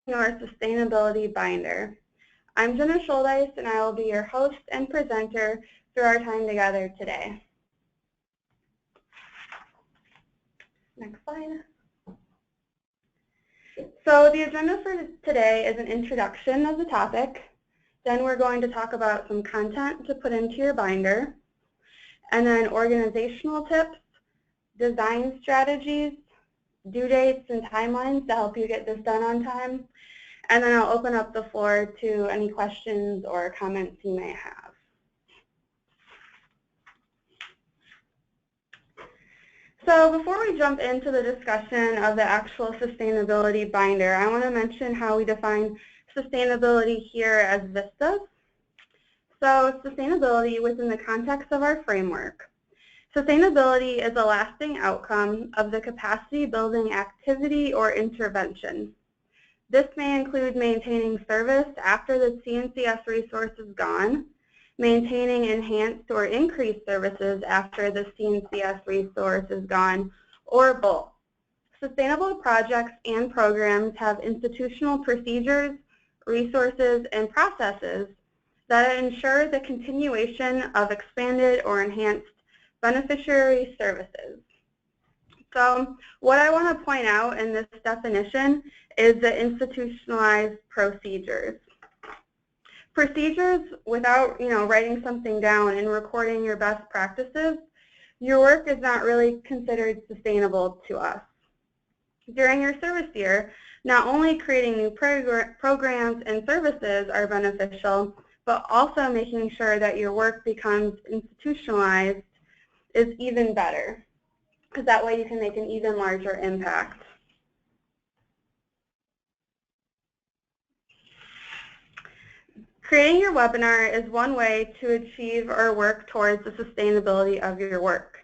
your sustainability binder. I'm Jenna Scholdice, and I will be your host and presenter through our time together today. Next slide. So the agenda for today is an introduction of the topic. Then we're going to talk about some content to put into your binder, and then organizational tips, design strategies, due dates and timelines to help you get this done on time, and then I'll open up the floor to any questions or comments you may have. So before we jump into the discussion of the actual sustainability binder, I want to mention how we define sustainability here as VISTA. So sustainability within the context of our framework. Sustainability is a lasting outcome of the capacity building activity or intervention. This may include maintaining service after the CNCS resource is gone, maintaining enhanced or increased services after the CNCS resource is gone, or both. Sustainable projects and programs have institutional procedures, resources, and processes that ensure the continuation of expanded or enhanced beneficiary services. So what I want to point out in this definition is the institutionalized procedures. Procedures, without writing something down and recording your best practices, your work is not really considered sustainable to us. During your service year, not only creating new programs and services are beneficial, but also making sure that your work becomes institutionalized is even better, because that way you can make an even larger impact. Creating your webinar is one way to achieve or work towards the sustainability of your work.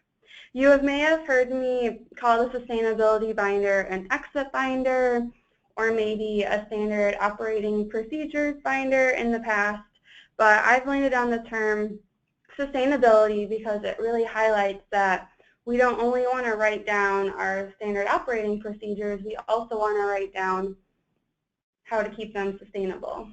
You may have heard me call the sustainability binder an exit binder, or maybe a standard operating procedures binder in the past, but I've landed on the term sustainability because it really highlights that we don't only want to write down our standard operating procedures, we also want to write down how to keep them sustainable.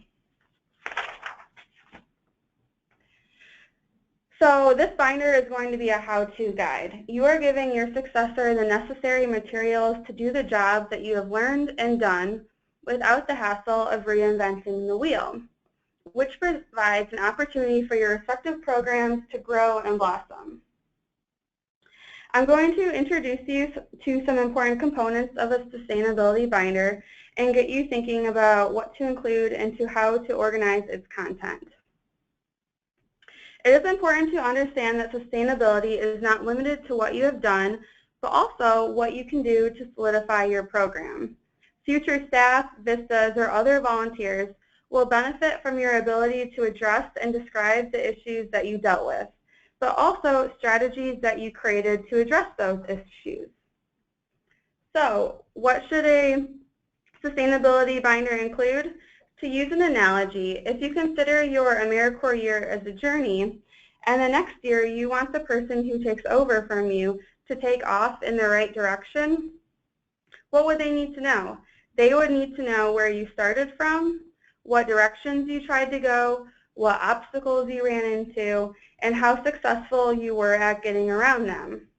So this binder is going to be a how-to guide. You are giving your successor the necessary materials to do the job that you have learned and done without the hassle of reinventing the wheel, which provides an opportunity for your respective programs to grow and blossom. I'm going to introduce you to some important components of a sustainability binder and get you thinking about what to include and how to organize its content. It is important to understand that sustainability is not limited to what you have done, but also what you can do to solidify your program. Future staff, VISTAs, or other volunteers will benefit from your ability to address and describe the issues that you dealt with, but also strategies that you created to address those issues. So, what should a sustainability binder include? To use an analogy, if you consider your AmeriCorps year as a journey, and the next year you want the person who takes over from you to take off in the right direction, what would they need to know? They would need to know where you started from, what directions you tried to go, what obstacles you ran into, and how successful you were at getting around them.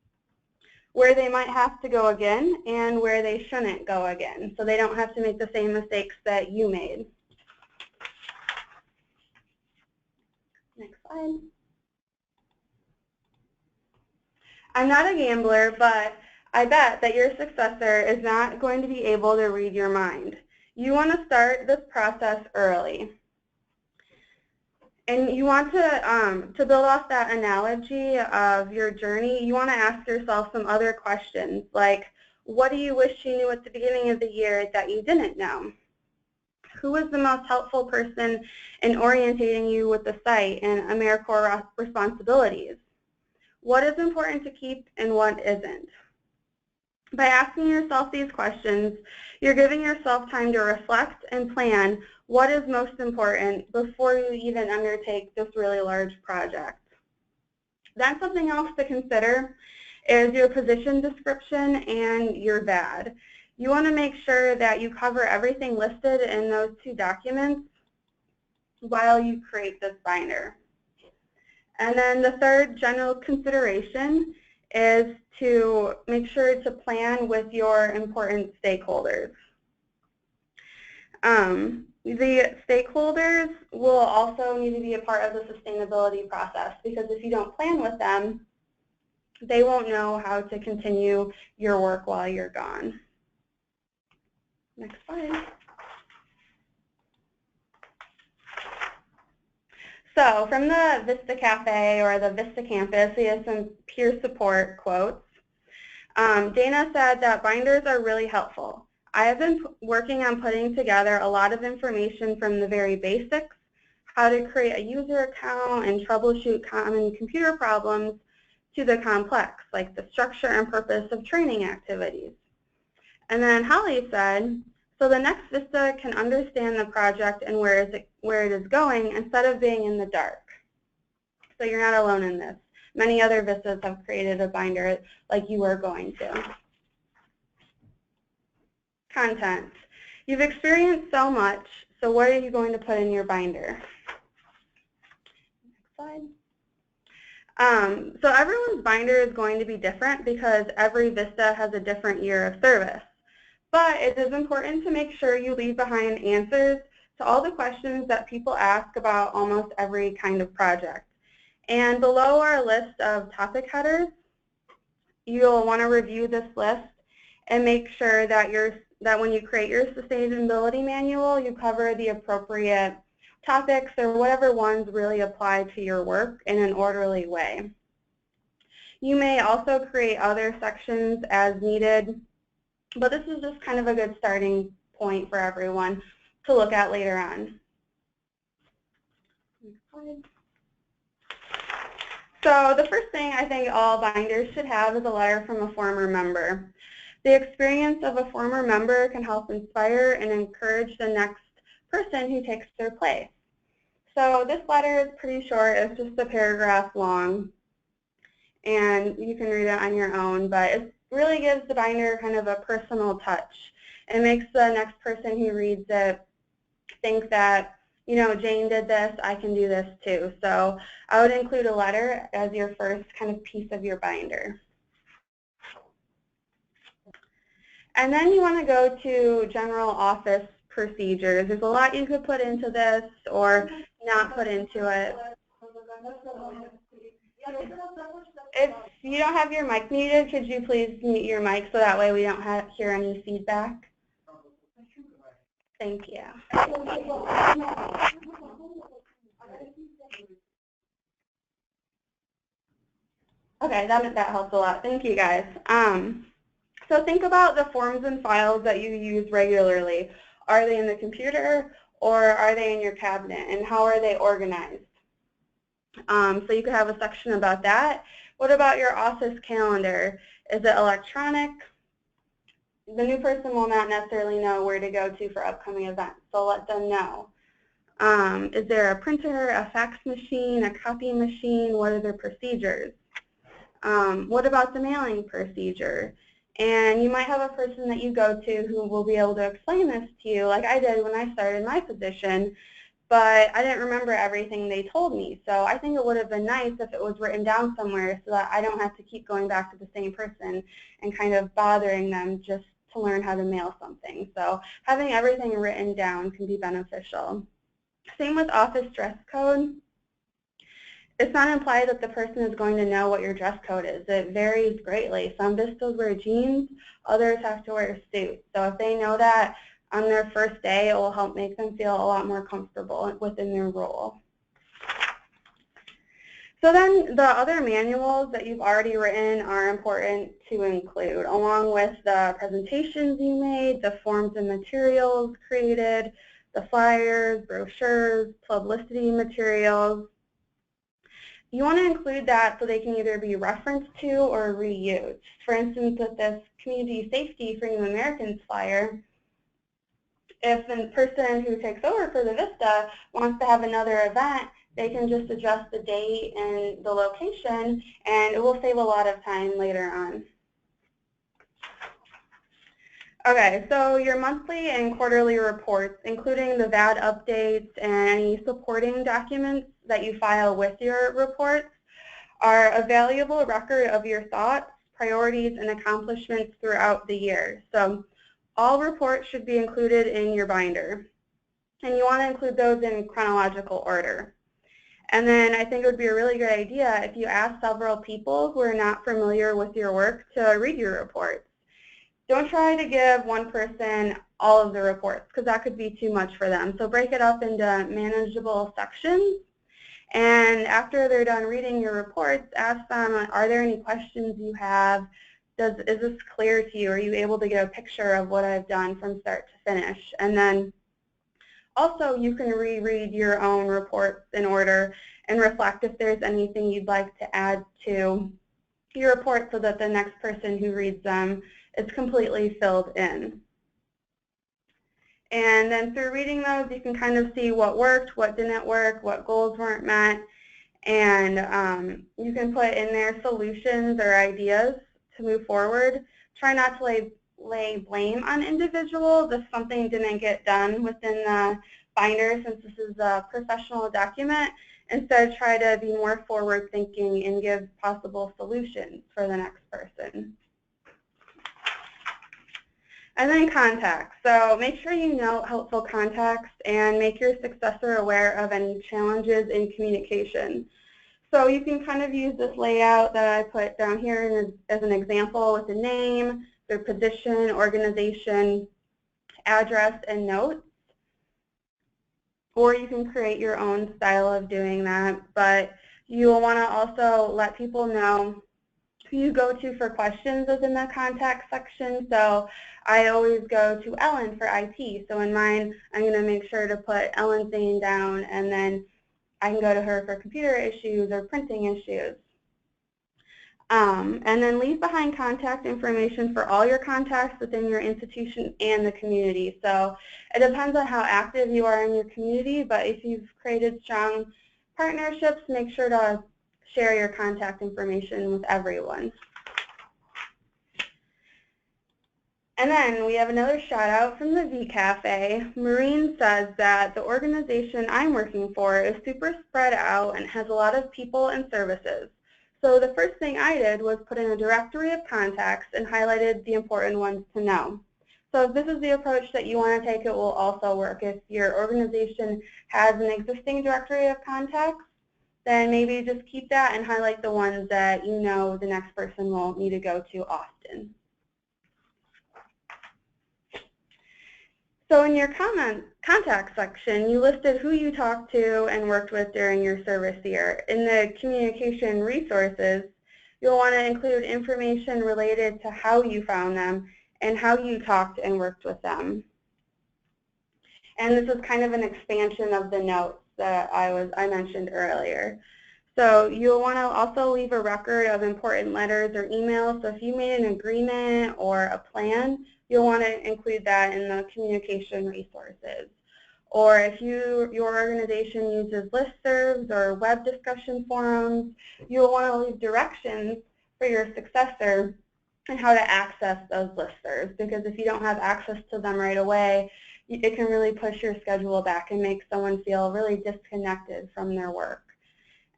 Where they might have to go again and where they shouldn't go again, so they don't have to make the same mistakes that you made. Next slide. I'm not a gambler, but I bet that your successor is not going to be able to read your mind. You want to start this process early. And you want to build off that analogy of your journey, you want to ask yourself some other questions, like, what do you wish you knew at the beginning of the year that you didn't know? Who was the most helpful person in orientating you with the site and AmeriCorps responsibilities? What is important to keep and what isn't? By asking yourself these questions, you're giving yourself time to reflect and plan what is most important before you even undertake this really large project. Then something else to consider is your position description and your VAD. You want to make sure that you cover everything listed in those 2 documents while you create this binder. And then the third general consideration is to make sure to plan with your important stakeholders. The stakeholders will also need to be a part of the sustainability process, because if you don't plan with them, they won't know how to continue your work while you're gone. Next slide. So from the VISTA Cafe or the VISTA campus, we have some peer support quotes. Dana said that binders are really helpful. I have been working on putting together a lot of information from the very basics, how to create a user account and troubleshoot common computer problems, to the complex, like the structure and purpose of training activities. And then Holly said, so the next VISTA can understand the project and where it is going instead of being in the dark. So you're not alone in this. Many other VISTAs have created a binder like you are going to. Content. You've experienced so much, so what are you going to put in your binder? Next slide. So everyone's binder is going to be different because every VISTA has a different year of service. But it is important to make sure you leave behind answers to all the questions that people ask about almost every kind of project. And below are a list of topic headers. You'll want to review this list and make sure that when you create your sustainability manual, you cover the appropriate topics or whatever ones really apply to your work in an orderly way. You may also create other sections as needed, but this is just kind of a good starting point for everyone to look at later on. Next slide. So the first thing I think all binders should have is a letter from a former member. The experience of a former member can help inspire and encourage the next person who takes their place. So this letter is pretty short. It's just a paragraph long, and you can read it on your own, but it really gives the binder kind of a personal touch. It makes the next person who reads it think that, you know, Jane did this, I can do this too. So I would include a letter as your first kind of piece of your binder. And then you want to go to general office procedures. There's a lot you could put into this or not put into it. If you don't have your mic muted, could you please mute your mic so that way we don't hear any feedback? Thank you. Okay, that helps a lot. Thank you, guys. So think about the forms and files that you use regularly. Are they in the computer or are they in your cabinet, and how are they organized? So you could have a section about that. What about your office calendar? Is it electronic? The new person will not necessarily know where to go to for upcoming events, so let them know. Is there a printer, a fax machine, a copy machine? What are their procedures? What about the mailing procedure? And you might have a person that you go to who will be able to explain this to you, like I did when I started my position, but I didn't remember everything they told me. So I think it would have been nice if it was written down somewhere so that I don't have to keep going back to the same person and kind of bothering them just to learn how to mail something. So having everything written down can be beneficial. Same with office dress code. It's not implied that the person is going to know what your dress code is. It varies greatly. Some VISTAs wear jeans, others have to wear suits. So if they know that on their first day, it will help make them feel a lot more comfortable within their role. So then the other manuals that you've already written are important to include, along with the presentations you made, the forms and materials created, the flyers, brochures, publicity materials. You want to include that so they can either be referenced to or reused. For instance, with this Community Safety for New Americans flyer, if the person who takes over for the VISTA wants to have another event, they can just adjust the date and the location, and it will save a lot of time later on. Okay, so your monthly and quarterly reports, including the VAD updates and any supporting documents that you file with your reports, are a valuable record of your thoughts, priorities, and accomplishments throughout the year. So all reports should be included in your binder. And you want to include those in chronological order. And then I think it would be a really good idea if you ask several people who are not familiar with your work to read your reports. Don't try to give one person all of the reports because that could be too much for them. So break it up into manageable sections. And after they're done reading your reports, ask them, are there any questions you have? Is this clear to you? Are you able to get a picture of what I've done from start to finish? And then also you can reread your own reports in order and reflect if there's anything you'd like to add to your report so that the next person who reads them is completely filled in. And then through reading those, you can kind of see what worked, what didn't work, what goals weren't met, and you can put in there solutions or ideas to move forward. Try not to lay blame on individuals if something didn't get done within the binder, since this is a professional document. Instead, try to be more forward-thinking and give possible solutions for the next person. And then contacts. So make sure you know helpful contacts and make your successor aware of any challenges in communication. So you can kind of use this layout that I put down here as an example with a name, their position, organization, address, and notes. Or you can create your own style of doing that. But you will want to also let people know who you go to for questions within the contact section. So I always go to Ellen for IT. So in mine, I'm going to make sure to put Ellen's name down, and then I can go to her for computer issues or printing issues. And then leave behind contact information for all your contacts within your institution and the community. So it depends on how active you are in your community, but if you've created strong partnerships, make sure to share your contact information with everyone. And then we have another shout out from the V Cafe. Maureen says that the organization I'm working for is super spread out and has a lot of people and services. So the first thing I did was put in a directory of contacts and highlighted the important ones to know. So if this is the approach that you want to take, it will also work. If your organization has an existing directory of contacts, then maybe just keep that and highlight the ones that you know the next person will need to go to often. So in your contact section, you listed who you talked to and worked with during your service year. In the communication resources, you'll want to include information related to how you found them and how you talked and worked with them. And this is kind of an expansion of the notes that I mentioned earlier. So you'll want to also leave a record of important letters or emails. So if you made an agreement or a plan, you'll want to include that in the communication resources. Or if your organization uses listservs or web discussion forums, you'll want to leave directions for your successor on how to access those listservs, because if you don't have access to them right away, it can really push your schedule back and make someone feel really disconnected from their work.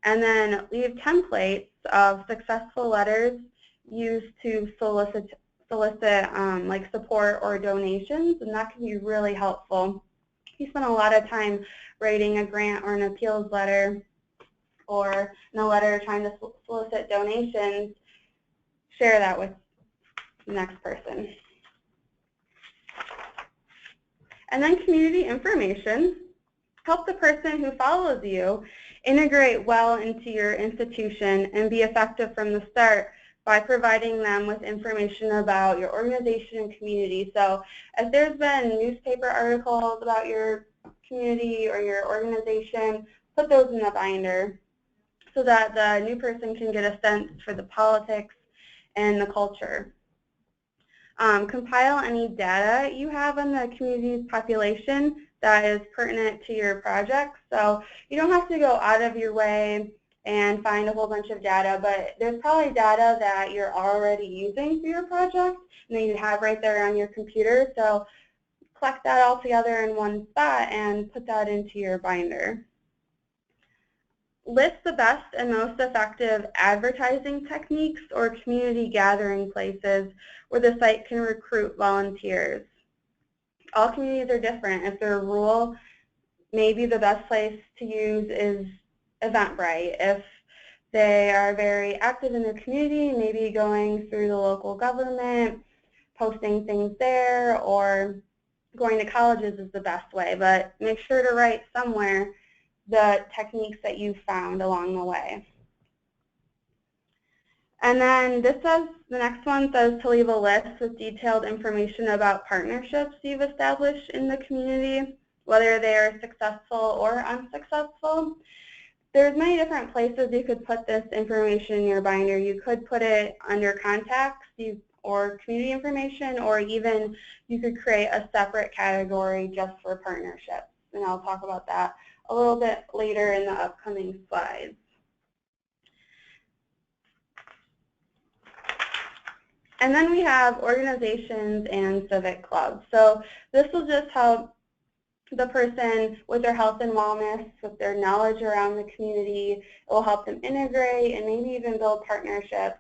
And then leave templates of successful letters used to solicit like support or donations, and that can be really helpful. If you spend a lot of time writing a grant or an appeals letter or in a letter trying to solicit donations, share that with the next person. And then community information. Help the person who follows you integrate well into your institution and be effective from the start by providing them with information about your organization and community. So if there's been newspaper articles about your community or your organization, put those in the binder so that the new person can get a sense for the politics and the culture. Compile any data you have on the community's population that is pertinent to your project. So you don't have to go out of your way and find a whole bunch of data, but there's probably data that you're already using for your project and that you have right there on your computer. So collect that all together in one spot and put that into your binder. List the best and most effective advertising techniques or community gathering places where the site can recruit volunteers. All communities are different. If they're rural, maybe the best place to use is Eventbrite. If they are very active in their community, maybe going through the local government, posting things there, or going to colleges is the best way. But make sure to write somewhere the techniques that you found along the way. And then this says, the next one says to leave a list with detailed information about partnerships you've established in the community, whether they are successful or unsuccessful. There's many different places you could put this information in your binder. You could put it under contacts or community information, or even you could create a separate category just for partnerships. And I'll talk about that a little bit later in the upcoming slides. And then we have organizations and civic clubs. So this will just help the person with their health and wellness, with their knowledge around the community. It will help them integrate and maybe even build partnerships.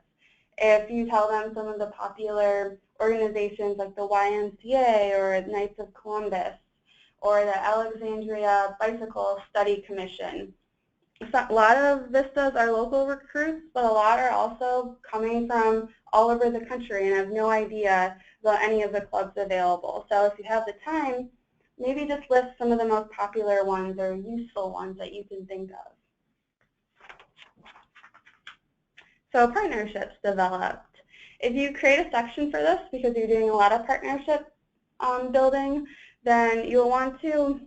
If you tell them some of the popular organizations like the YMCA or Knights of Columbus or the Alexandria Bicycle Study Commission. A lot of VISTAs are local recruits, but a lot are also coming from all over the country and have no idea about any of the clubs available. So if you have the time, maybe just list some of the most popular ones or useful ones that you can think of. So partnerships developed. If you create a section for this because you're doing a lot of partnership building, then you'll want to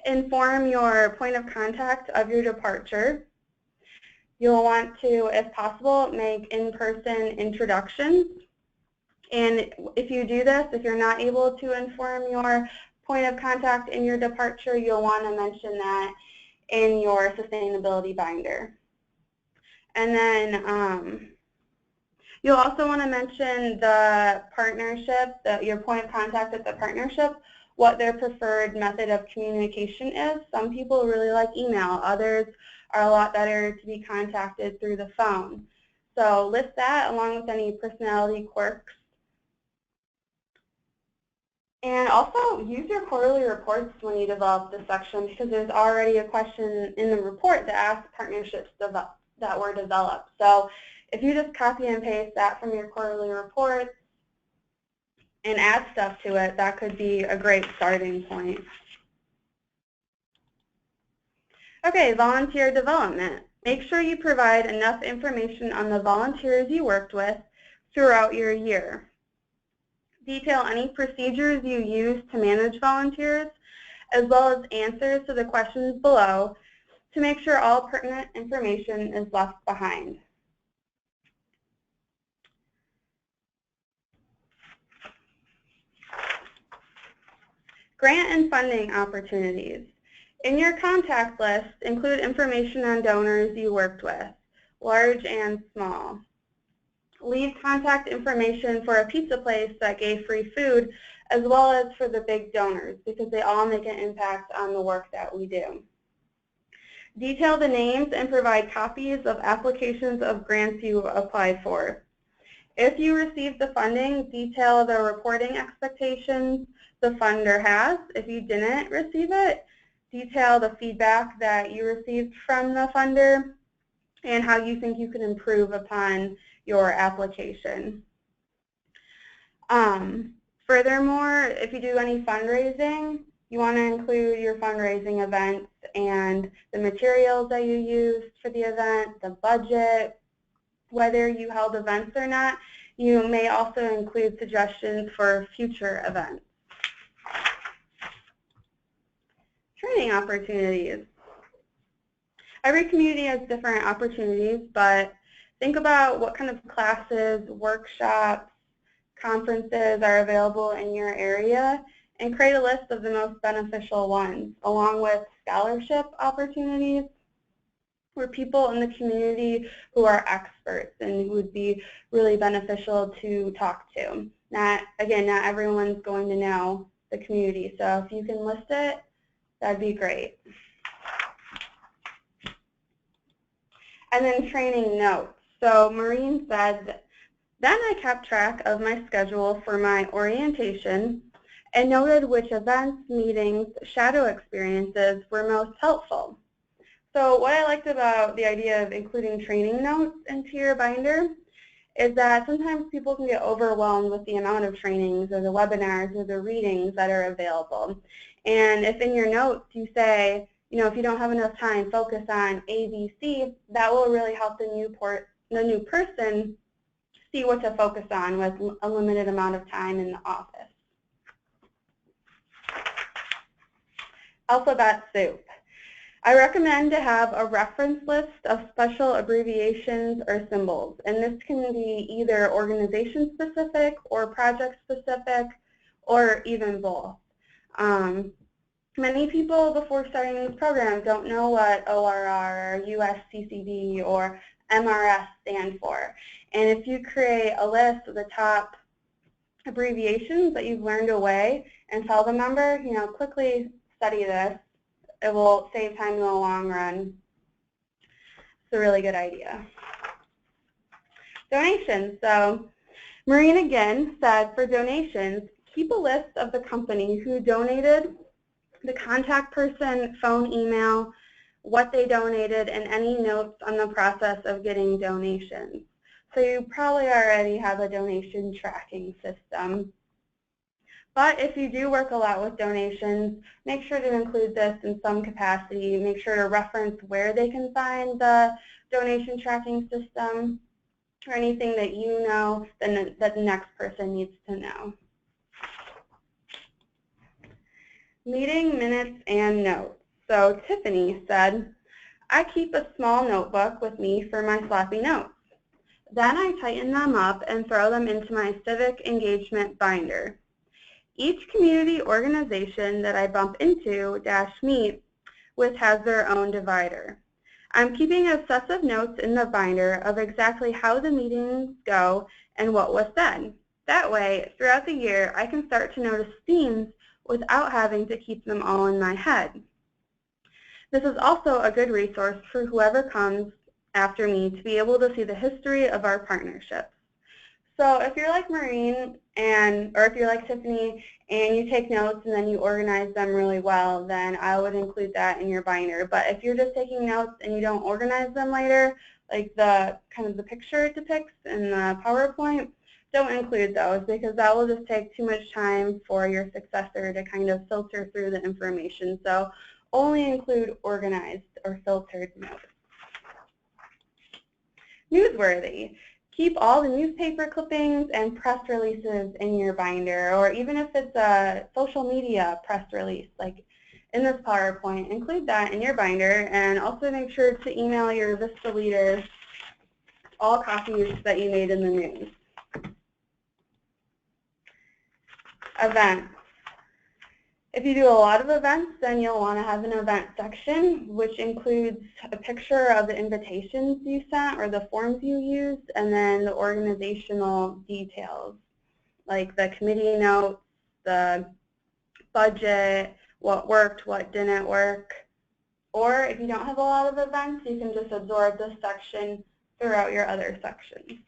inform your point of contact of your departure. You'll want to, if possible, make in-person introductions. And if you do this, if you're not able to inform your point of contact in your departure, you'll want to mention that in your sustainability binder. And then you'll also want to mention the partnership, your point of contact at the partnership, what their preferred method of communication is. Some people really like email. Others are a lot better to be contacted through the phone. So list that along with any personality quirks. And also use your quarterly reports when you develop this section, because there's already a question in the report that asks partnerships that were developed. So if you just copy and paste that from your quarterly reports and add stuff to it, that could be a great starting point. Okay, volunteer development. Make sure you provide enough information on the volunteers you worked with throughout your year. Detail any procedures you use to manage volunteers, as well as answers to the questions below to make sure all pertinent information is left behind. Grant and funding opportunities. In your contact list, include information on donors you worked with, large and small. Leave contact information for a pizza place that gave free food, as well as for the big donors, because they all make an impact on the work that we do. Detail the names and provide copies of applications of grants you applied for. If you received the funding, detail the reporting expectations the funder has. If you didn't receive it, detail the feedback that you received from the funder and how you think you can improve upon your application. Furthermore, if you do any fundraising, you want to include your fundraising events and the materials that you used for the event, the budget, whether you held events or not. You may also include suggestions for future events. Training opportunities. Every community has different opportunities, but think about what kind of classes, workshops, conferences are available in your area and create a list of the most beneficial ones, along with scholarship opportunities. or people in the community who are experts and who would be really beneficial to talk to. Again, not everyone's going to know the community, so if you can list it, that'd be great. And then training notes. So Maureen said, then I kept track of my schedule for my orientation and noted which events, meetings, shadow experiences were most helpful. So what I liked about the idea of including training notes into your binder is that sometimes people can get overwhelmed with the amount of trainings or the webinars or the readings that are available. And if in your notes you say, if you don't have enough time, focus on A, B, C, that will really help the new person see what to focus on with a limited amount of time in the office. Alphabet soup. I recommend to have a reference list of special abbreviations or symbols, and this can be either organization specific or project specific or even both. Many people before starting this program don't know what ORR or USCCB or MRS stand for. And if you create a list of the top abbreviations that you've learned away and tell the member, quickly study this, it will save time in the long run. It's a really good idea. Donations. So Maureen again said for donations, keep a list of the company who donated, the contact person, phone, email, what they donated, and any notes on the process of getting donations. So you probably already have a donation tracking system. But if you do work a lot with donations, make sure to include this in some capacity. Make sure to reference where they can find the donation tracking system or anything that you know that the next person needs to know. Meeting minutes and notes. So Tiffany said, I keep a small notebook with me for my sloppy notes. Then I tighten them up and throw them into my Civic engagement binder. Each community organization that I bump into meet with has their own divider. I'm keeping a set of notes in the binder of exactly how the meetings go and what was said. That way, throughout the year, I can start to notice themes without having to keep them all in my head. This is also a good resource for whoever comes after me to be able to see the history of our partnerships. So if you're like Maureen or if you're like Tiffany and you take notes and then you organize them really well, then I would include that in your binder. But if you're just taking notes and you don't organize them later, like the picture it depicts in the PowerPoint, don't include those because that will just take too much time for your successor to kind of filter through the information. So only include organized or filtered notes. Newsworthy. Keep all the newspaper clippings and press releases in your binder, or even if it's a social media press release, like in this PowerPoint, include that in your binder, and also make sure to email your VISTA leader all copies that you made in the news. Events. If you do a lot of events, then you'll want to have an event section, which includes a picture of the invitations you sent or the forms you used, and then the organizational details, like the committee notes, the budget, what worked, what didn't work. Or if you don't have a lot of events, you can just absorb this section throughout your other sections.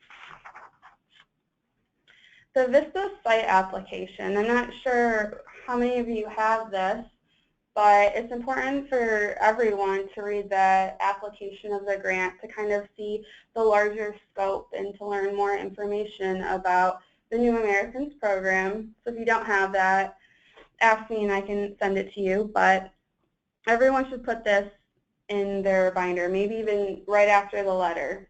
The VISTA site application. I'm not sure how many of you have this, but it's important for everyone to read the application of the grant to kind of see the larger scope and to learn more information about the New Americans program. So if you don't have that, ask me and I can send it to you, but everyone should put this in their binder, maybe even right after the letter.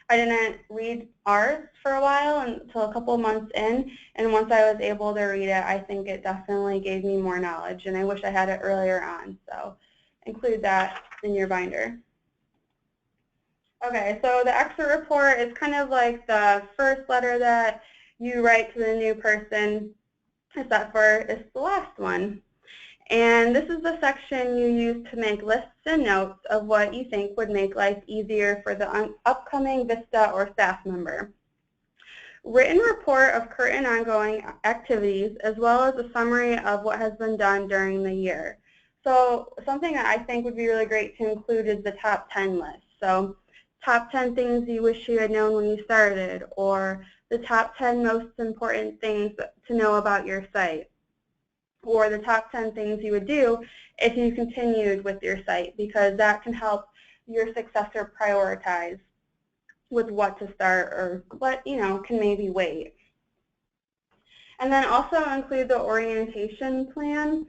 I didn't read ours for a while until a couple months in, and once I was able to read it, I think it definitely gave me more knowledge, and I wish I had it earlier on, so include that in your binder. Okay, so the exit report is kind of like the first letter that you write to the new person, except for it's the last one. And this is the section you use to make lists and notes of what you think would make life easier for the upcoming VISTA or staff member. Written report of current ongoing activities, as well as a summary of what has been done during the year. So something that I think would be really great to include is the top 10 list. So top 10 things you wish you had known when you started, or the top 10 most important things to know about your site, or the top 10 things you would do if you continued with your site, because that can help your successor prioritize with what to start or what, can maybe wait. And then also include the orientation plan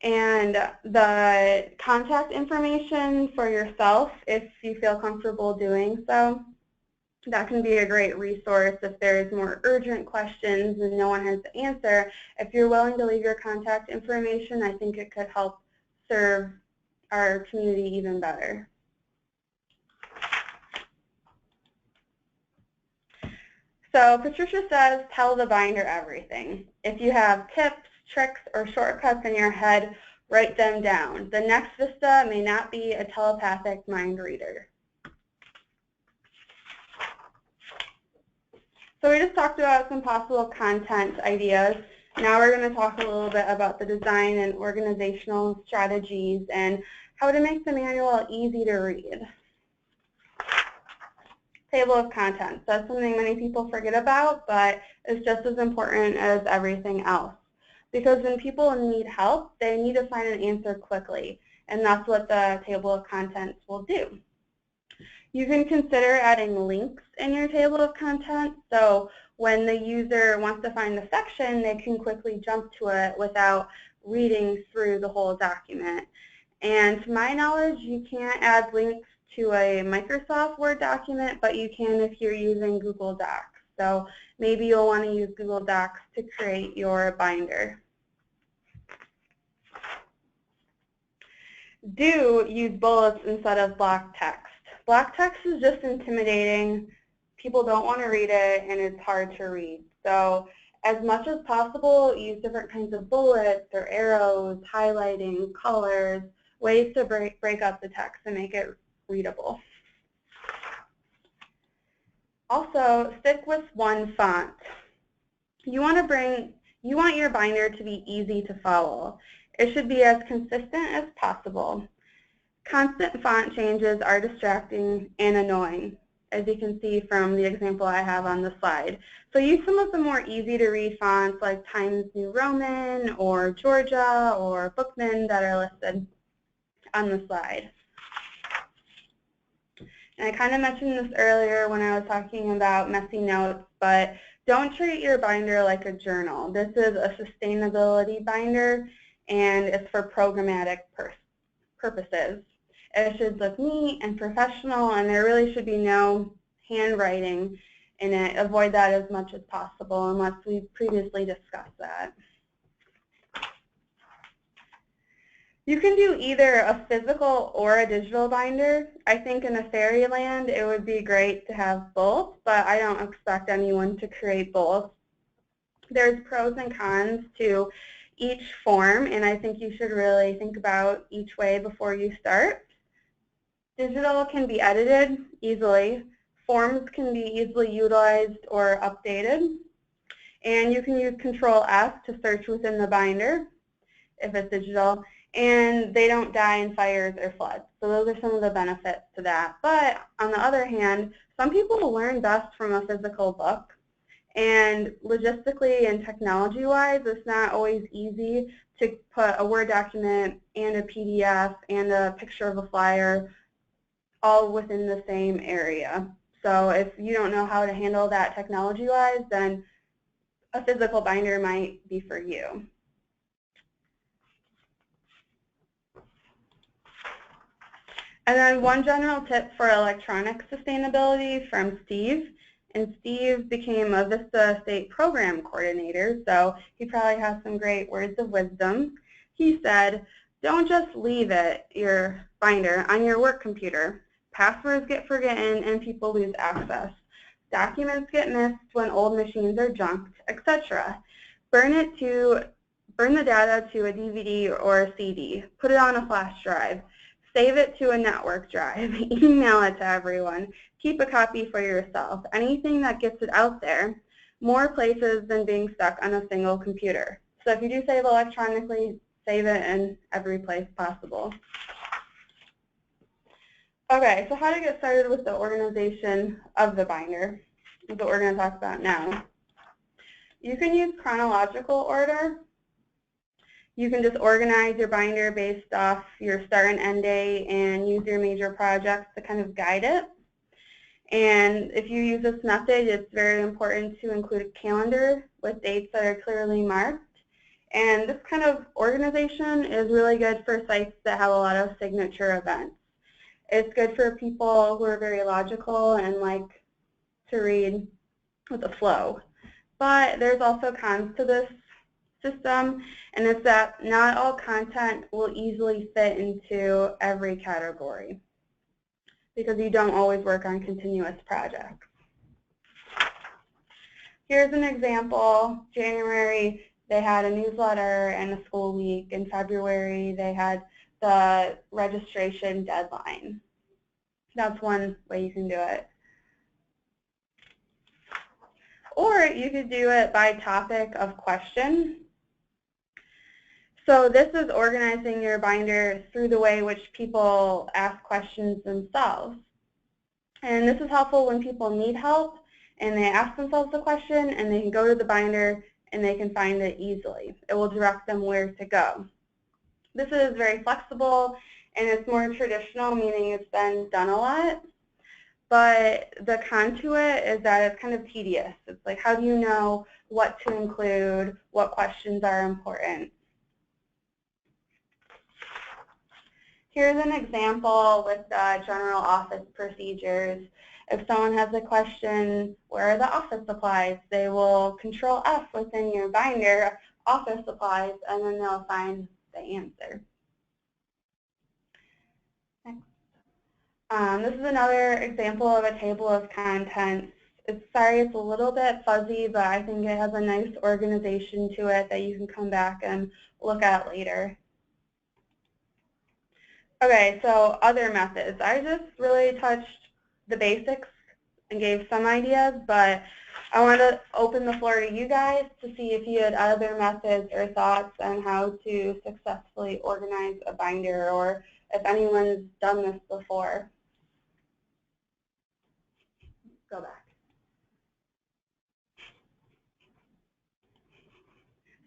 and the contact information for yourself if you feel comfortable doing so. That can be a great resource if there's more urgent questions and no one has the answer. If you're willing to leave your contact information, I think it could help serve our community even better. So Patricia says, tell the binder everything. If you have tips, tricks, or shortcuts in your head, write them down. The next VISTA may not be a telepathic mind reader. So we just talked about some possible content ideas. Now we're going to talk a little bit about the design and organizational strategies and how to make the manual easy to read. Table of contents. That's something many people forget about, but it's just as important as everything else. Because when people need help, they need to find an answer quickly, and that's what the table of contents will do. You can consider adding links in your table of contents, so when the user wants to find the section, they can quickly jump to it without reading through the whole document. And to my knowledge, you can't add links to a Microsoft Word document, but you can if you're using Google Docs. So maybe you'll want to use Google Docs to create your binder. Do use bullets instead of block text. Block text is just intimidating. People don't want to read it, and it's hard to read. So as much as possible, use different kinds of bullets or arrows, highlighting, colors, ways to break up the text and make it readable. Also, stick with one font. You want your binder to be easy to follow. It should be as consistent as possible. Constant font changes are distracting and annoying, as you can see from the example I have on the slide. So use some of the more easy to read fonts like Times New Roman or Georgia or Bookman that are listed on the slide. And I kind of mentioned this earlier when I was talking about messy notes, but don't treat your binder like a journal. This is a sustainability binder, and it's for programmatic purposes. It should look neat and professional, and there really should be no handwriting in it. Avoid that as much as possible unless we've previously discussed that. You can do either a physical or a digital binder. I think in a fairyland it would be great to have both, but I don't expect anyone to create both. There's pros and cons to each form, and I think you should really think about each way before you start. Digital can be edited easily. Forms can be easily utilized or updated. And you can use Control-F to search within the binder if it's digital. And they don't die in fires or floods. So those are some of the benefits to that. But on the other hand, some people will learn best from a physical book. And logistically and technology-wise, it's not always easy to put a Word document and a PDF and a picture of a flyer all within the same area. So if you don't know how to handle that technology-wise, then a physical binder might be for you. And then one general tip for electronic sustainability from Steve. And Steve became a VISTA State Program Coordinator, so he probably has some great words of wisdom. He said, don't just leave your binder on your work computer. Passwords get forgotten and people lose access. Documents get missed when old machines are junked, etc. Burn it to Burn the data to a DVD or a CD. Put it on a flash drive. Save it to a network drive. Email it to everyone. Keep a copy for yourself. Anything that gets it out there, more places than being stuck on a single computer. So if you do save electronically, save it in every place possible. Okay, so how to get started with the organization of the binder is what we're going to talk about now. You can use chronological order. You can just organize your binder based off your start and end date and use your major projects to kind of guide it. And if you use this method, it's very important to include a calendar with dates that are clearly marked. And this kind of organization is really good for sites that have a lot of signature events. It's good for people who are very logical and like to read with a flow. But there's also cons to this system, and it's that not all content will easily fit into every category because you don't always work on continuous projects. Here's an example. January, they had a newsletter and a school week. In February, they had the registration deadline. That's one way you can do it. Or you could do it by topic of question. So this is organizing your binder through the way which people ask questions themselves. And this is helpful when people need help and they ask themselves the question and they can go to the binder and they can find it easily. It will direct them where to go. This is very flexible and it's more traditional, meaning it's been done a lot. But the con to it is that it's kind of tedious. It's like, how do you know what to include, what questions are important? Here's an example with general office procedures. If someone has a question, where are the office supplies? They will Control F within your binder, office supplies, and then they'll find the answer. Next. This is another example of a table of contents. Sorry, it's a little bit fuzzy, but I think it has a nice organization to it that you can come back and look at later. Okay, so other methods. I just really touched the basics and gave some ideas, but I want to open the floor to you guys to see if you had other methods or thoughts on how to successfully organize a binder, or if anyone's done this before. Go back.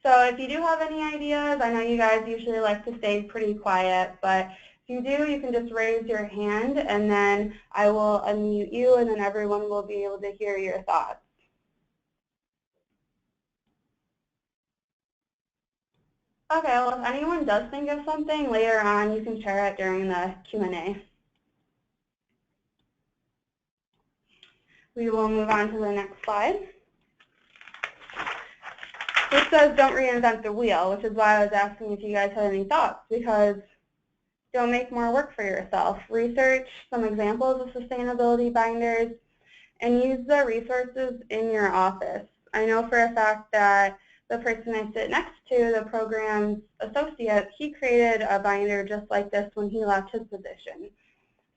So if you do have any ideas, I know you guys usually like to stay pretty quiet, but if you do, you can just raise your hand and then I will unmute you and then everyone will be able to hear your thoughts. Okay, well if anyone does think of something later on, you can share it during the Q&A. We will move on to the next slide. This says don't reinvent the wheel, which is why I was asking if you guys had any thoughts, because don't make more work for yourself. Research some examples of sustainability binders and use the resources in your office. I know for a fact that the person I sit next to, the program's associate, he created a binder just like this when he left his position.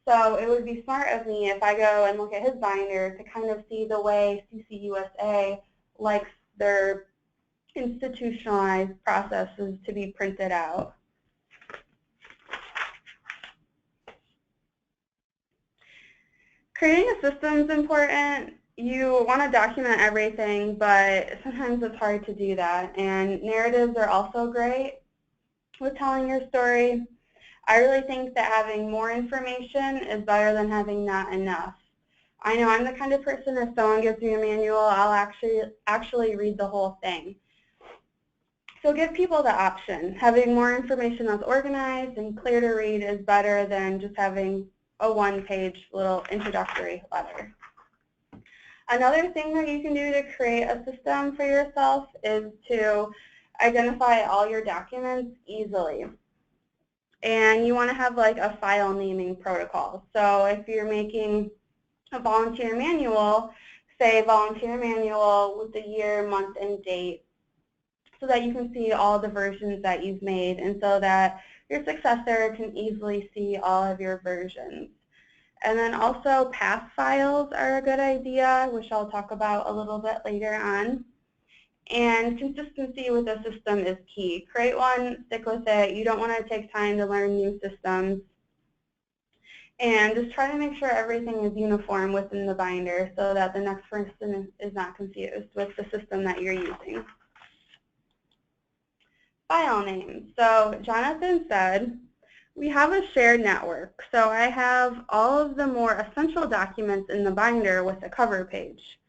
So it would be smart of me if I go and look at his binder to kind of see the way CCUSA likes their institutionalized processes to be printed out. Creating a system is important. You want to document everything, but sometimes it's hard to do that. And narratives are also great with telling your story. I really think that having more information is better than having not enough. I know I'm the kind of person, if someone gives me a manual, I'll actually read the whole thing. So give people the option. Having more information that's organized and clear to read is better than just having a one-page little introductory letter. Another thing that you can do to create a system for yourself is to identify all your documents easily. And you want to have like a file naming protocol. So if you're making a volunteer manual, say volunteer manual with the year, month, and date so that you can see all the versions that you've made and so that your successor can easily see all of your versions. And then also path files are a good idea, which I'll talk about a little bit later on. And consistency with the system is key. Create one, stick with it. You don't want to take time to learn new systems. And just try to make sure everything is uniform within the binder so that the next person is not confused with the system that you're using. File names. So Jonathan said, we have a shared network. So I have all of the more essential documents in the binder with a cover page.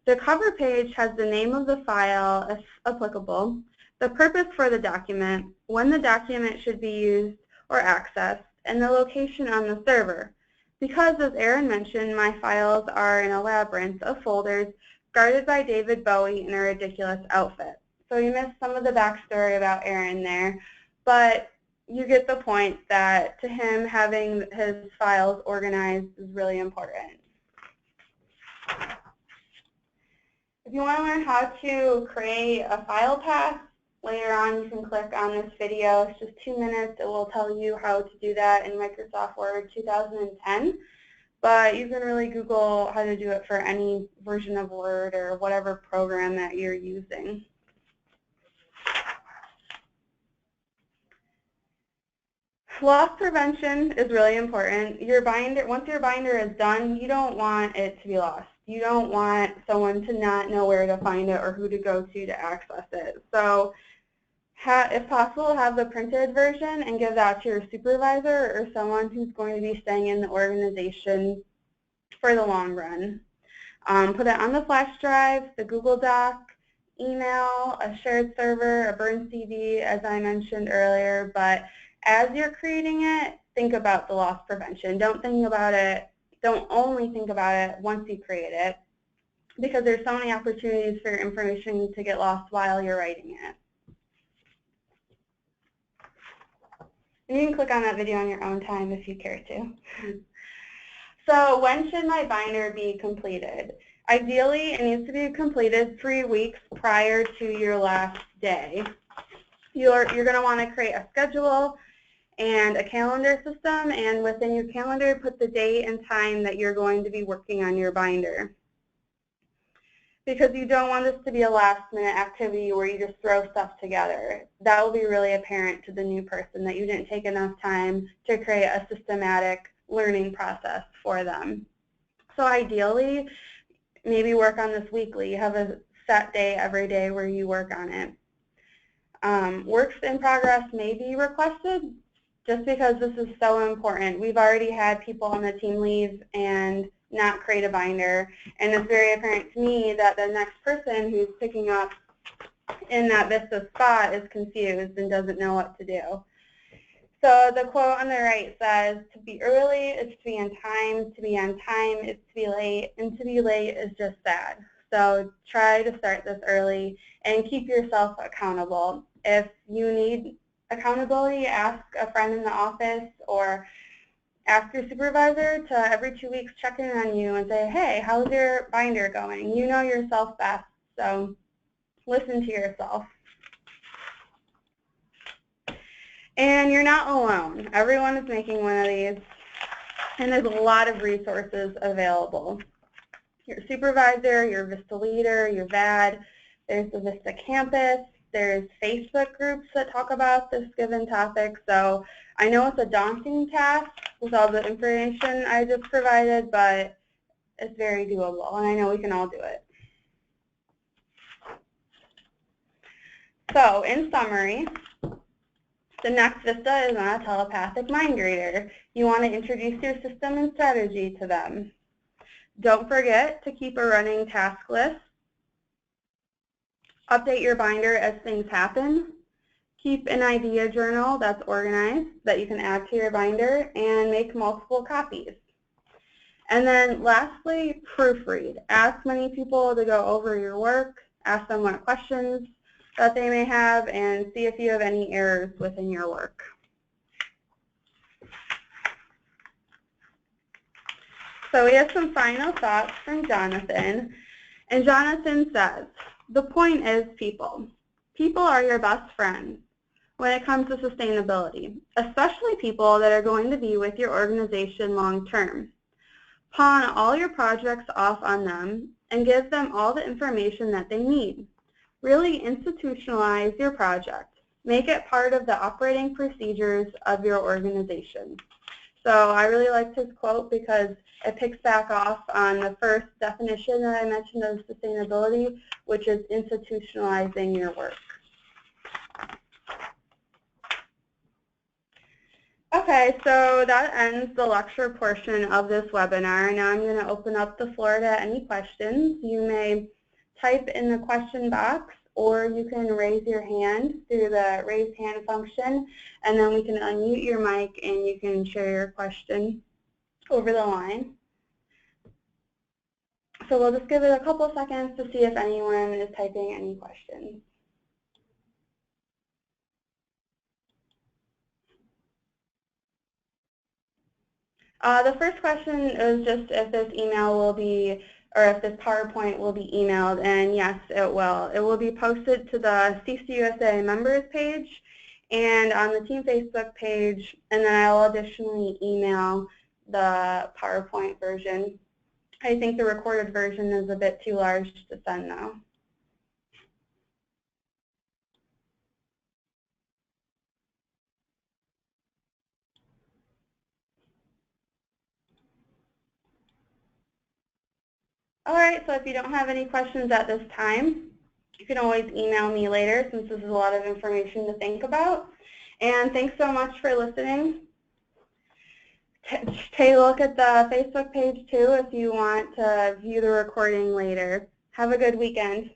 The cover page has the name of the file, if applicable, the purpose for the document, when the document should be used or accessed, and the location on the server. Because, as Aaron mentioned, my files are in a labyrinth of folders guarded by David Bowie in a ridiculous outfit. So you missed some of the backstory about Aaron there, but you get the point that to him having his files organized is really important. If you want to learn how to create a file path, later on you can click on this video. It's just 2 minutes. It will tell you how to do that in Microsoft Word 2010. But you can really Google how to do it for any version of Word or whatever program that you're using. Loss prevention is really important. Your binder, once your binder is done, you don't want it to be lost. You don't want someone to not know where to find it or who to go to access it. So if possible, have the printed version and give that to your supervisor or someone who's going to be staying in the organization for the long run. Put it on the flash drive, the Google Doc, email, a shared server, a burned CD, as I mentioned earlier. But as you're creating it, think about the loss prevention. Don't only think about it once you create it, because there's so many opportunities for your information to get lost while you're writing it. And you can click on that video on your own time if you care to. So when should my binder be completed? Ideally, it needs to be completed 3 weeks prior to your last day. You're going to want to create a schedule and a calendar system, and within your calendar, put the date and time that you're going to be working on your binder. Because you don't want this to be a last-minute activity where you just throw stuff together. That will be really apparent to the new person that you didn't take enough time to create a systematic learning process for them. So ideally, maybe work on this weekly. You have a set day every day where you work on it. Works in progress may be requested just because this is so important. We've already had people on the team leave and not create a binder, and it's very apparent to me that the next person who's picking up in that VISTA spot is confused and doesn't know what to do. So the quote on the right says, to be early is to be on time, to be on time is to be late, and to be late is just sad. So try to start this early and keep yourself accountable. If you need accountability, ask a friend in the office or ask your supervisor to every 2 weeks check in on you and say, hey, how's your binder going? You know yourself best, so listen to yourself. And you're not alone. Everyone is making one of these, and there's a lot of resources available. Your supervisor, your VISTA leader, your VAD, there's the VISTA campus, there's Facebook groups that talk about this given topic. So I know it's a daunting task with all the information I just provided, but it's very doable, and I know we can all do it. So in summary, the next VISTA is not a telepathic mind reader. You want to introduce your system and strategy to them. Don't forget to keep a running task list. Update your binder as things happen. Keep an idea journal that's organized that you can add to your binder, and make multiple copies. And then lastly, proofread. Ask many people to go over your work. Ask them what questions that they may have, and see if you have any errors within your work. So we have some final thoughts from Jonathan. And Jonathan says, the point is people. People are your best friends when it comes to sustainability, especially people that are going to be with your organization long term. Pawn all your projects off on them and give them all the information that they need. Really institutionalize your project. Make it part of the operating procedures of your organization. So I really liked his quote because it picks back off on the first definition that I mentioned of sustainability, which is institutionalizing your work. Okay, so that ends the lecture portion of this webinar. Now I'm going to open up the floor to any questions. You may type in the question box, or you can raise your hand through the raise hand function, and then we can unmute your mic and you can share your question over the line. So we'll just give it a couple seconds to see if anyone is typing any questions. The first question is just if this email will be, or if this PowerPoint will be emailed, and yes, it will. It will be posted to the CCUSA members page and on the team Facebook page, and then I'll additionally email the PowerPoint version. I think the recorded version is a bit too large to send though. All right, so if you don't have any questions at this time, you can always email me later since this is a lot of information to think about. And thanks so much for listening. Take a look at the Facebook page too if you want to view the recording later. Have a good weekend.